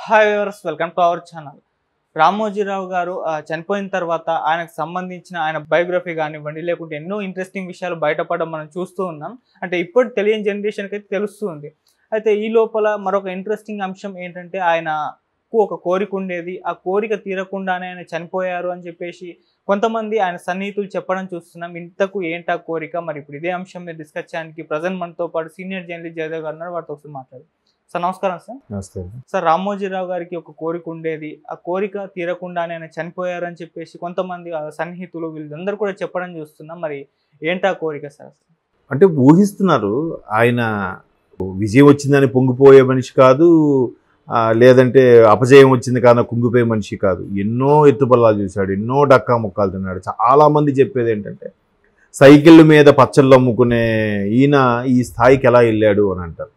Hi viewers, welcome to our channel. Ramoji Rao గారు చనిపోయిన తర్వాత ఆయనకు సంబంధించిన ఆయన బయోగ్రఫీ కానివ్వండి, లేకుంటే ఎన్నో ఇంట్రెస్టింగ్ విషయాలు బయటపడడం మనం చూస్తూ ఉన్నాం. అంటే ఇప్పుడు తెలియని జనరేషన్కి అయితే తెలుస్తుంది. అయితే ఈ లోపల మరొక ఇంట్రెస్టింగ్ అంశం ఏంటంటే, ఆయనకు ఒక కోరిక ఉండేది. ఆ కోరిక తీరకుండానే ఆయన చనిపోయారు అని చెప్పేసి కొంతమంది ఆయన సన్నిహితులు చెప్పడం చూస్తున్నాం. ఇంతకు ఏంటా కోరిక? మరి ఇప్పుడు ఇదే అంశం మీద డిస్కస్ చేయడానికి ప్రజెంట్ మనతో పాటు సీనియర్ జర్నలిస్ట్ జయదేవ్ గారు ఉన్నారు. వాటితో ఒకసారి మాట్లాడు. సార్ నమస్కారం. సార్ నమస్తే సార్, రామోజీరావు గారికి ఒక కోరిక ఉండేది. ఆ కోరిక తీరకుండానే ఆయన చనిపోయారు అని చెప్పేసి కొంతమంది సన్నిహితులు వీళ్ళందరూ కూడా చెప్పడం చూస్తున్నాం. మరి ఏంటా కోరిక సార్? అంటే ఊహిస్తున్నారు. ఆయన విజయం వచ్చిందని పొంగిపోయే మనిషి కాదు, లేదంటే అపజయం వచ్చింది కానీ కుంగిపోయే మనిషి కాదు. ఎన్నో ఎత్తుపల్లాలు చూశాడు, ఎన్నో డక్కా ముక్కాలు తిన్నాడు. చాలామంది చెప్పేది ఏంటంటే, సైకిళ్ళ మీద పచ్చళ్ళు అమ్ముకునే ఈయన ఈ స్థాయికి ఎలా వెళ్ళాడు అని అంటారు.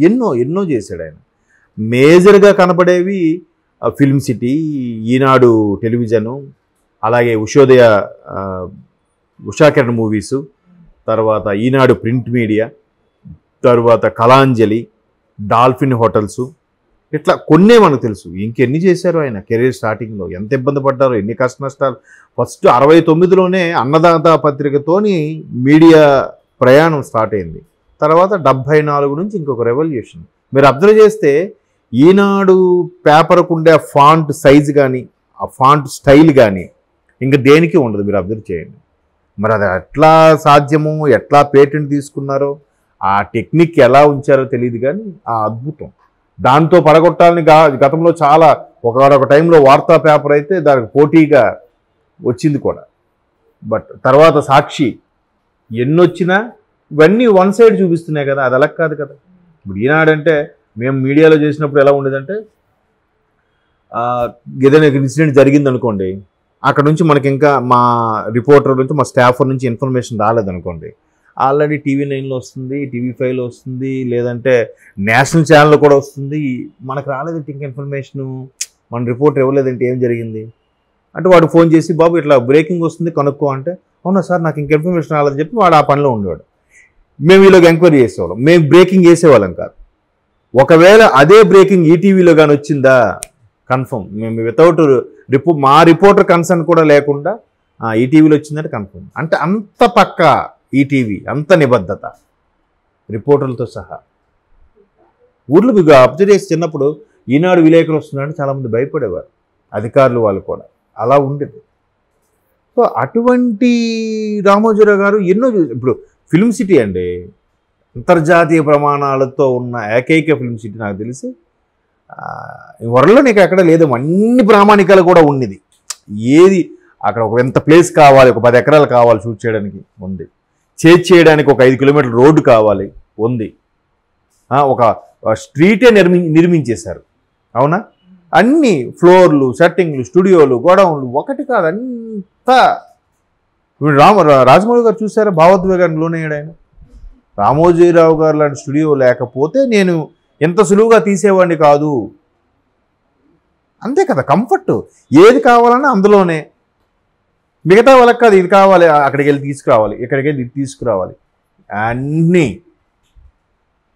ఎన్నో చేశాడు ఆయన. మేజర్గా కనపడేవి ఫిల్మ్ సిటీ, ఈనాడు టెలివిజను, అలాగే ఉషాకిరణ్ మూవీసు, తర్వాత ఈనాడు ప్రింట్ మీడియా, తర్వాత కళాంజలి, డాల్ఫిన్ హోటల్సు, ఇట్లా కొన్నే మనకు తెలుసు. ఇంకెన్ని చేశారు ఆయన కెరీర్ స్టార్టింగ్లో, ఎంత ఇబ్బంది పడ్డారో, ఎన్ని కష్ట నష్టాలు. ఫస్ట్ 69లోనే అన్నదాత పత్రికతోని మీడియా ప్రయాణం స్టార్ట్ అయింది. తర్వాత 74 నుంచి ఇంకొక రెవల్యూషన్. మీరు అబ్జర్వ్ చేస్తే ఈనాడు పేపర్కు ఉండే ఆ ఫాంట్ సైజ్ కానీ, ఆ ఫాంట్ స్టైల్ కానీ ఇంకా దేనికి ఉండదు. మీరు అబ్జర్వ్ చేయండి. మరి అది ఎట్లా సాధ్యమో, ఎట్లా పేటెంట్ తీసుకున్నారో, ఆ టెక్నిక్ ఎలా ఉంచారో తెలియదు. కానీ ఆ అద్భుతం, దాంతో పడగొట్టాలని గతంలో చాలా ఒక టైంలో వార్తా పేపర్ అయితే దానికి పోటీగా వచ్చింది కూడా. బట్ తర్వాత సాక్షి ఎన్నొచ్చినా ఇవన్నీ వన్ సైడ్ చూపిస్తున్నాయి కదా. అది అలా కాదు కదా. ఇప్పుడు ఈనాడంటే మేము మీడియాలో చేసినప్పుడు ఎలా ఉండేదంటే, ఏదైనా ఇన్సిడెంట్ జరిగింది అనుకోండి, అక్కడ నుంచి మనకి ఇంకా మా రిపోర్టర్ నుంచి, మా స్టాఫర్ నుంచి ఇన్ఫర్మేషన్ రాలేదనుకోండి, ఆల్రెడీ TV9లో వస్తుంది, TV5లో వస్తుంది, లేదంటే నేషనల్ ఛానల్లో కూడా వస్తుంది. మనకు రాలేదంటే ఇంకా ఇన్ఫర్మేషను, మన రిపోర్టర్ ఇవ్వలేదంటే ఏం జరిగింది అంటే, వాడు ఫోన్ చేసి బాబు ఇట్లా బ్రేకింగ్ వస్తుంది కనుక్కో అంటే, అవునా సార్ నాకు ఇంక ఇన్ఫర్మేషన్ రాలేదని చెప్పి వాడు ఆ పనిలో ఉండేవాడు. మేము వీళ్ళకి ఎంక్వైరీ చేసేవాళ్ళం, మేము బ్రేకింగ్ చేసేవాళ్ళం కాదు. ఒకవేళ అదే బ్రేకింగ్ ఈటీవీలో కానీ వచ్చిందా, కన్ఫర్మ్ మేము వితౌట్ మా రిపోర్టర్ కన్సర్న్ కూడా లేకుండా ఈటీవీలో వచ్చిందంటే కన్ఫర్మ్. అంటే అంత పక్క ఈటీవీ, అంత నిబద్ధత రిపోర్టర్లతో సహా. ఊర్లు మీకు అబ్జర్వ్ చేసి చిన్నప్పుడు ఈనాడు విలేకరు వస్తున్నాడంటే చాలామంది భయపడేవారు, అధికారులు వాళ్ళు కూడా. అలా ఉండేది. సో అటువంటి రామోజీరావు గారు ఎన్నో. ఇప్పుడు ఫిల్మ్ సిటీ అండి, అంతర్జాతీయ ప్రమాణాలతో ఉన్న ఏకైక ఫిల్మ్ సిటీ నాకు తెలిసి వరల్డ్లో నీకు ఎక్కడ లేదు. అన్ని ప్రామాణికాలు కూడా ఉన్నది. ఏది అక్కడ ఒక ఎంత ప్లేస్ కావాలి, ఒక 10 ఎకరాలు కావాలి షూట్ చేయడానికి ఉంది. చేయడానికి ఒక 5 కిలోమీటర్ల రోడ్డు కావాలి ఉంది. ఒక స్ట్రీటే నిర్మించేశారు. అవునా? అన్ని ఫ్లోర్లు, సెట్టింగ్లు, స్టూడియోలు, గోడౌన్లు, ఒకటి కాదు అంతా. ఇప్పుడు రాజమౌళి గారు చూసారా, భావోద్వేగాన్ని లోనయ్యాడు ఆయన. రామోజీరావు గారు లాంటి స్టూడియో లేకపోతే నేను ఎంత సులువుగా తీసేవాడిని కాదు. అంతే కదా, కంఫర్ట్. ఏది కావాలన్నా అందులోనే. మిగతా వాళ్ళకి కాదు, ఇది కావాలి అక్కడికి వెళ్ళి తీసుకురావాలి, ఇక్కడికి వెళ్ళి ఇది తీసుకురావాలి, అన్నీ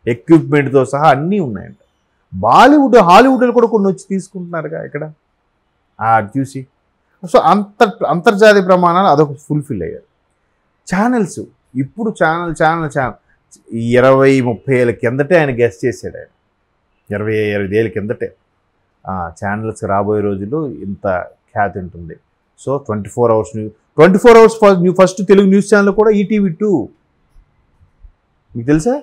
ఎక్విప్మెంట్తో సహా అన్నీ ఉన్నాయంట. బాలీవుడ్, హాలీవుడ్లో కూడా కొన్ని వచ్చి తీసుకుంటున్నారుగా ఇక్కడ చూసి. సో అంతర్జాతీయ ప్రమాణాలు అదొక ఫుల్ఫిల్ అయ్యారు. ఛానల్స్ ఇప్పుడు ఛానల్ 20-30 ఏళ్ళ కిందటే ఆయన గెస్ట్ చేశాడు. ఆయన 25 ఏళ్ళ కిందటే ఛానల్స్ రాబోయే రోజుల్లో ఇంత ఖ్యాతి ఉంటుంది. So 24 hours first Telugu news channel కూడా ఈటీవీ2. మీకు తెలుసా,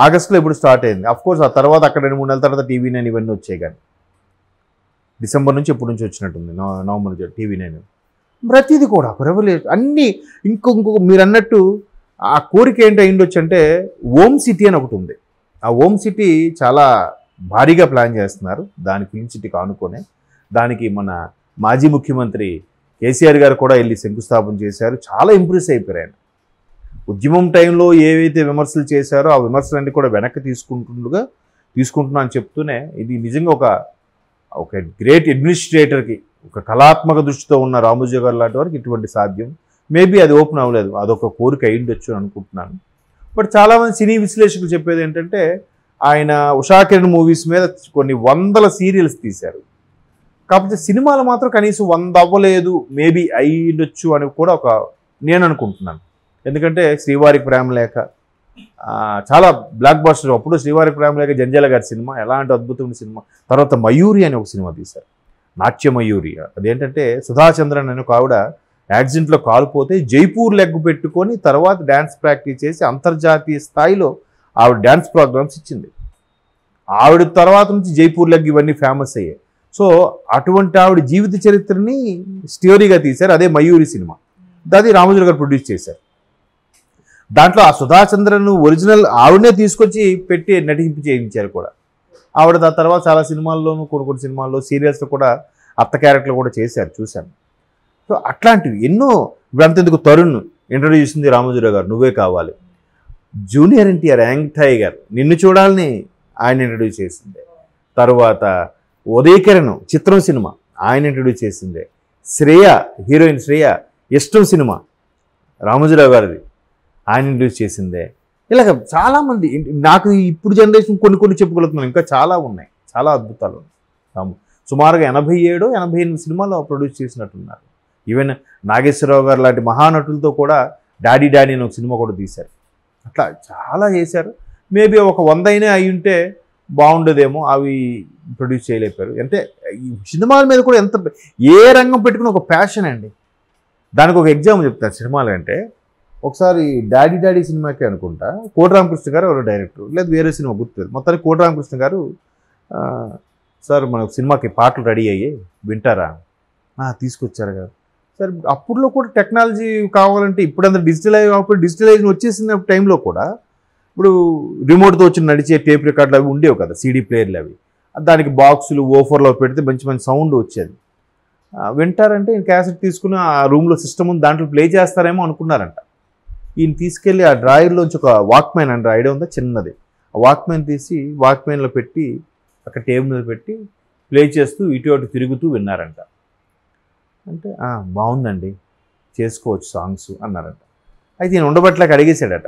ఆగస్టులో ఇప్పుడు స్టార్ట్ అయింది. అఫ్కోర్స్ ఆ తర్వాత అక్కడ 2-3 నెలల తర్వాత TV9 ఇవన్నీ వచ్చాయి. కానీ డిసెంబర్ నుంచి ఎప్పటి నుంచి వచ్చినట్టుంది, నవంబర్ నుంచి TV9. ప్రతిదీ కూడా రెవల్యూషన్ అన్నీ. ఇంకొక మీరు అన్నట్టు ఆ కోరిక ఏంటి అయిండొచ్చు అంటే, ఓమ్ సిటీ అని ఒకటి ఉంది. ఆ ఓమ్ సిటీ చాలా భారీగా ప్లాన్ చేస్తున్నారు. దాని ఫిల్మ్ సిటీకి ఆనుకొనే. దానికి మన మాజీ ముఖ్యమంత్రి కేసీఆర్ గారు కూడా వెళ్ళి శంకుస్థాపన చేశారు. చాలా ఇంప్రెస్ అయిపోయారు ఆయన. ఉద్యమం టైంలో ఏవైతే విమర్శలు చేశారో ఆ విమర్శలన్నీ కూడా వెనక్కి తీసుకుంటున్నా అని చెప్తూనే, ఇది నిజంగా ఒక గ్రేట్ అడ్మినిస్ట్రేటర్కి, ఒక కళాత్మక దృష్టితో ఉన్న రామోజీ గారు లాంటి వారికి ఇటువంటి సాధ్యం. మేబీ అది ఓపెన్ అవ్వలేదు, అదొక కోరిక అయ్యుండొచ్చు అని అనుకుంటున్నాను. బట్ చాలామంది సినీ విశ్లేషకులు చెప్పేది ఏంటంటే, ఆయన ఉషా కిరణ్ మూవీస్ మీద కొన్ని వందల సీరియల్స్ తీశారు. కాకపోతే సినిమాలు మాత్రం కనీసం 100 అవ్వలేదు, మేబీ అయ్యొచ్చు అని కూడా నేను అనుకుంటున్నాను. ఎందుకంటే శ్రీవారికి ప్రేమలేఖ చాలా బ్లాక్ బస్టర్. అప్పుడు శ్రీవారికి ప్రేమలేఖ జంజాల గారి సినిమా ఎలాంటి అద్భుతమైన సినిమా. తర్వాత మయూరి అని ఒక సినిమా తీశారు, నాట్య మయూరి. అదేంటంటే సుధాచంద్రన్ అని ఒక ఆవిడ యాక్సిడెంట్లో కాలిపోతే జైపూర్ లెగ్ పెట్టుకొని తర్వాత డ్యాన్స్ ప్రాక్టీస్ చేసి అంతర్జాతీయ స్థాయిలో ఆవిడ డ్యాన్స్ ప్రోగ్రామ్స్ ఇచ్చింది. ఆవిడ తర్వాత నుంచి జైపూర్ లెగ్ ఇవన్నీ ఫేమస్ అయ్యాయి. సో అటువంటి ఆవిడ జీవిత చరిత్రని స్టోరీగా తీశారు. అదే మయూరి సినిమా. అది రామోజీరావు గారు ప్రొడ్యూస్ చేశారు. దాంట్లో ఆ సుధాచంద్రన్ ఒరిజినల్ ఆవిడనే తీసుకొచ్చి పెట్టి నటించి చేయించారు కూడా. ఆవిడ దాని తర్వాత చాలా సినిమాల్లోనూ కొన్ని సినిమాల్లో సీరియల్స్లో కూడా అత్త క్యారెక్టర్లు కూడా చేశారు, చూశాను. సో అట్లాంటివి ఎన్నో. ఇప్పుడంతెందుకు తరుణ్ ఇంట్రడ్యూస్ చేసింది రామోజీరావు గారు, నువ్వే కావాలి. జూనియర్ ఎన్టీఆర్ యాంగ్ టైగర్, నిన్ను చూడాలని ఆయన ఇంట్రడ్యూస్ చేసిందే. తర్వాత ఉదయకిరణ్ చిత్రం సినిమా ఆయన ఇంట్రడ్యూస్ చేసిందే. శ్రేయ, హీరోయిన్ శ్రేయ ఇష్టం సినిమా రామోజీరావు గారిది, ఆయన ఇంట్రడ్యూస్ చేసిందే. ఇలాగ చాలామంది, నాకు ఇప్పుడు జనరేషన్ కొన్ని చెప్పుకోగలుగుతున్నాను, ఇంకా చాలా ఉన్నాయి, చాలా అద్భుతాలు ఉన్నాయి. సుమారుగా 87, 88 సినిమాలు ప్రొడ్యూస్ చేసినట్టున్నారు. ఈవెన్ నాగేశ్వరరావు గారు లాంటి మహానటులతో కూడా డాడీ డాడీ అని ఒక సినిమా కూడా తీశారు. అట్లా చాలా చేశారు. మేబీ ఒక 100 అయినా అయి ఉంటే బాగుండేదేమో, అవి ప్రొడ్యూస్ చేయలేకపోయారు. అంటే ఈ సినిమాల మీద కూడా ఎంత ఏ రంగం పెట్టుకుని ఒక ప్యాషన్ అండి. దానికి ఒక ఎగ్జాంపుల్ చెప్తాను సినిమాలు అంటే. ఒకసారి డాడీ డాడీ సినిమాకి అనుకుంటా కోటి రామకృష్ణ గారు ఎవరో డైరెక్టర్, లేదా వేరే సినిమా గుర్తులేదు. మొత్తానికి కోటి రామకృష్ణ గారు, సార్ మన సినిమాకి పాటలు రెడీ అయ్యి వింటారా, తీసుకొచ్చారు కదా సార్. అప్పుడులో కూడా టెక్నాలజీ కావాలంటే ఇప్పుడంతా డిజిటలైజేషన్ వచ్చేసిన టైంలో కూడా ఇప్పుడు రిమోట్తో వచ్చి నడిచే టేప్ రికార్డులు అవి ఉండేవి కదా, సీడీ ప్లేయర్లు అవి. దానికి బాక్సులు ఓఫర్లో పెడితే మంచి మంచి సౌండ్ వచ్చేది. వింటారంటే ఈయన క్యాసెట్ తీసుకుని ఆ రూమ్లో సిస్టమ్ ఉంది, దాంట్లో ప్లే చేస్తారేమో అనుకున్నారంట. ఈయన తీసుకెళ్ళి ఆ డ్రాయర్లోంచి ఒక వాక్మెన్ అంటే ఐడియా ఉందా, చిన్నది, ఆ వాక్మెన్ తీసి వాక్మెన్లో పెట్టి అక్కడ టేబుల్ మీద పెట్టి ప్లే చేస్తూ ఇటు అటు తిరుగుతూ విన్నారంట. అంటే బాగుందండి, చేసుకోవచ్చు సాంగ్స్ అన్నారంట. అయితే ఈయన ఉండబట్టలేక అడిగేశాడట,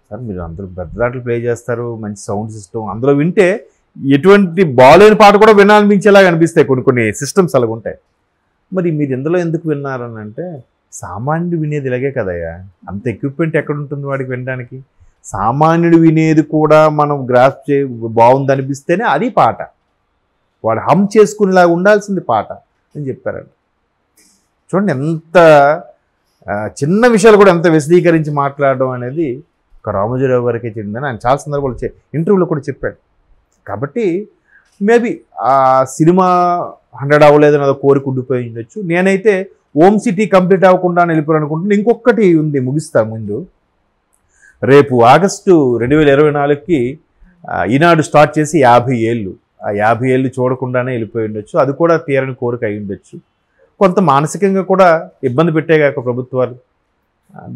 సార్ మీరు అందరూ పెద్ద దాంట్లో ప్లే చేస్తారు, మంచి సౌండ్ సిస్టమ్, అందులో వింటే ఎటువంటి బాగాలేని పాట కూడా వినాలనిపించేలాగా అనిపిస్తాయి, కొన్ని సిస్టమ్స్ అలాగ ఉంటాయి. మరి మీరు ఇందులో ఎందుకు విన్నారని అంటే, సామాన్యుడు వినేది ఇలాగే కదయ్యా, అంత ఎక్విప్మెంట్ ఎక్కడ ఉంటుంది వాడికి వినడానికి. సామాన్యుడు వినేది కూడా మనం గ్రాస్ప్ బాగుంది అనిపిస్తేనే అది పాట, వాడు హమ్ చేసుకునేలాగా ఉండాల్సింది పాట అని చెప్పారండి. చూడండి ఎంత చిన్న విషయాలు కూడా ఎంత విశదీకరించి మాట్లాడడం అనేది ఒక రామోజీరావు గారికి చెందిందని ఆయన చాలా సందర్భాలు ఇంటర్వ్యూలో కూడా చెప్పాడు. కాబట్టి మేబీ ఆ సినిమా 100 అవ్వలేదని అదో కోరిక ఉండిపోయి ఉండొచ్చు. నేనైతే ఓమ్ సిటీ కంప్లీట్ అవ్వకుండా వెళ్ళిపోయాలనుకుంటున్నాను. ఇంకొకటి ఉంది, ముగిస్తా ముందు. రేపు ఆగస్టు 2024కి ఈనాడు స్టార్ట్ చేసి 50 ఏళ్ళు, ఆ 50 ఏళ్ళు చూడకుండానే వెళ్ళిపోయి ఉండొచ్చు. అది కూడా తీరని కోరిక అయి ఉండొచ్చు. కొంత మానసికంగా కూడా ఇబ్బంది పెట్టేగాక ప్రభుత్వాలు,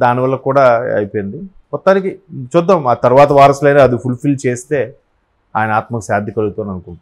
దానివల్ల కూడా అయిపోయింది. మొత్తానికి చూద్దాం, ఆ తర్వాత వారసులైనా అది ఫుల్ఫిల్ చేస్తే ఆయన ఆత్మకు శాంతి కలుగుతుందని అనుకుంటున్నాను.